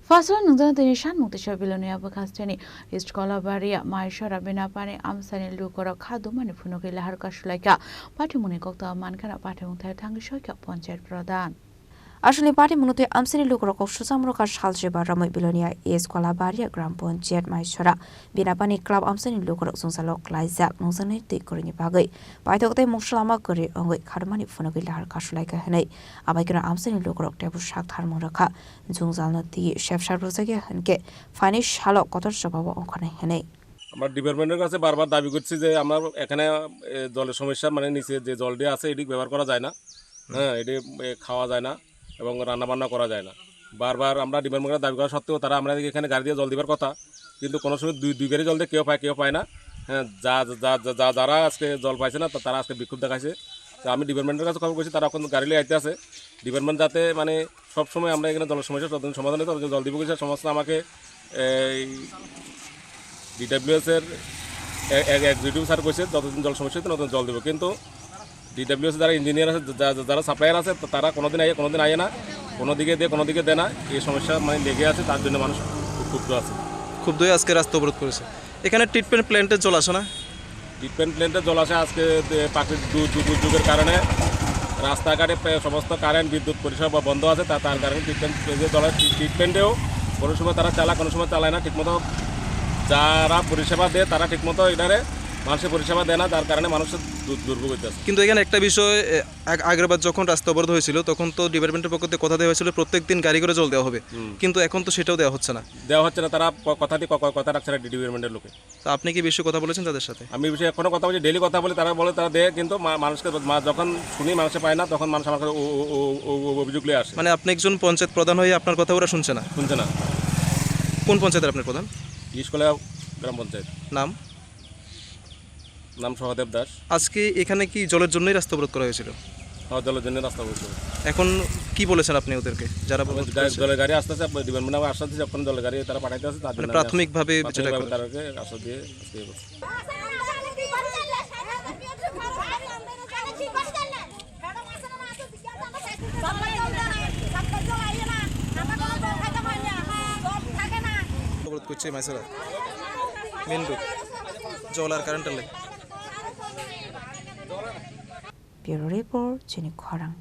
Fasal nungzana tinishan muktisha bilonia bekasteni East Kolabaria Maishara Binapani Amsani Lukoro Kadumani Funoki Lahar Kashulaika Patimuni Kokta Mankana Patimutay Tangishoka Ponchet Prodan. আসলে party মূলত আমসেনি লোকরক সুসামরকার সালসে বারামই Belonia S কলাবারিয়া গ্রাম panchayat Maisra Binapani club আমসেনি লোকরক সংসালক লাইজাক নংজানাই তৈ করিনি বাগৈ পাইথকতে মুসলামা করে অঙ্গৈ খারমানি ফুনগৈ লাহার কাশুলাইকা হেनै আবাইকরা আমসেনি লোকরক taboo শাক থারম রাখা জুংজালনা তি শেফসার প্রজাকে হনকে ফাইনি শালক কতর স্বভাব অংখানাই হেनै আমরা ডিপার্টমেন্টের কাছে বারবার দাবি করছি যে আমরা এখানে জলের সমস্যা মানে নিচে যে জলটি আছে এটি ব্যবহার করা যায় না হ্যাঁ এটি খাওয়া যায় না এবং রান্নাবান্না করা যায় না বারবার আমরা ডিপার্টমেন্টের দাবি করা সত্ত্বেও তারা আমরা এখানে গাড়ি দিয়ে জল দেওয়ার কথা কিন্তু কোনো সময় দুই গাড়ি জল দিয়ে কেউ পায় না হ্যাঁ যারা আজকে জল পাইছে না তারা আজকে বিক্ষোভ দেখাইছে তো আমি ডিপার্টমেন্টের কাছে খবর করছি তারা এখন গাড়ি নিয়ে আইতে আছে ডিপার্টমেন্ট যাতে মানে সবসময় আমরা এখানে জলের সমস্যা ততদিন সমাধান হতো জল দিব কিছু সমস্যা আমাকে ডিডাব্লিউএসের এক্সিকিউটিভ স্যার কইছে যতদিন জল সমস্যা হতো ততদিন জল দেবো কিন্তু ডিডাব্লিউএস যারা ইঞ্জিনিয়ার আছে যারা সাপ্লায়ার আছে তারা কোনোদিন আয়ে না কোনো দিকে দেয় না এই সমস্যা মানে লেগে আছে তার জন্য মানুষ খুব ক্ষুব্ধ আছে ক্ষুব্ধ হয়ে আজকে রাস্তা অবরোধ করেছে এখানে ট্রিটমেন্ট প্ল্যান্টের জল আসে না ট্রিটমেন্ট প্ল্যান্টের জল আসে আজকে প্রাকৃতিক দুর্যোগের কারণে রাস্তাঘাটে সমস্ত কারেন্ট বিদ্যুৎ পরিষেবা বন্ধ আছে তার কারণে ট্রিটমেন্টেও কোনো সময় তারা চালায় কোনো সময় চালায় না ঠিকমতো যারা পরিষেবা দেয় তারা ঠিকমতো এটারে মানুষের পরিষেবা দেয় না যার কারণে মানুষের দুর্ভোগ হইতেছে কিন্তু এখানে একটা বিষয় আগেরবার যখন রাস্তা অবরোধ হয়েছিল তখন তো ডিপার্টমেন্টের পক্ষ থেকে কথা দেওয়া হয়েছিল প্রত্যেকদিন গাড়ি করে জল দেওয়া হবে কিন্তু এখন তো সেটাও দেওয়া হচ্ছে না তারা কথা রাখছে না ডিপার্টমেন্টের লোকে তো আপনি কি বিষয়ে কথা বলেছেন তাদের সাথে আমি বিষয়ে এখনো কথা বলছি ডেলি কথা বলি তারা বলে তারা দেয় কিন্তু মানুষকে যখন শুনি মানুষে পায় না তখন মানুষ আমার অভিযোগ নিয়ে আসে মানে আপনি একজন পঞ্চায়েত প্রধান হয়ে আপনার কথা ওরা শুনছে না কোন পঞ্চায়েতের আপনার প্রধান ইস্কলা গ্রাম পঞ্চায়েত নাম সহদেব দাস আজকে এখানে কি জলের জন্যই রাস্তা অবরোধ করা হয়েছিল জলের জন্য রাস্তা অবরোধ এখন কি বলেছেন আপনি ওদেরকে যারা জলের গাড়ি আসতেছে ডিপার্টমেন্ট আশ্বাস দিচ্ছে যখন জলের গাড়ি তারা পাঠাইতে আছে তাদের প্রাথমিকভাবে তাদেরকে আশ্বাস দিয়ে অবরোধ করছে মাইসরা মেন রোড জল আর কারেন্টের লাইন ব্যুরো রিপোর্ট চিনি খরাং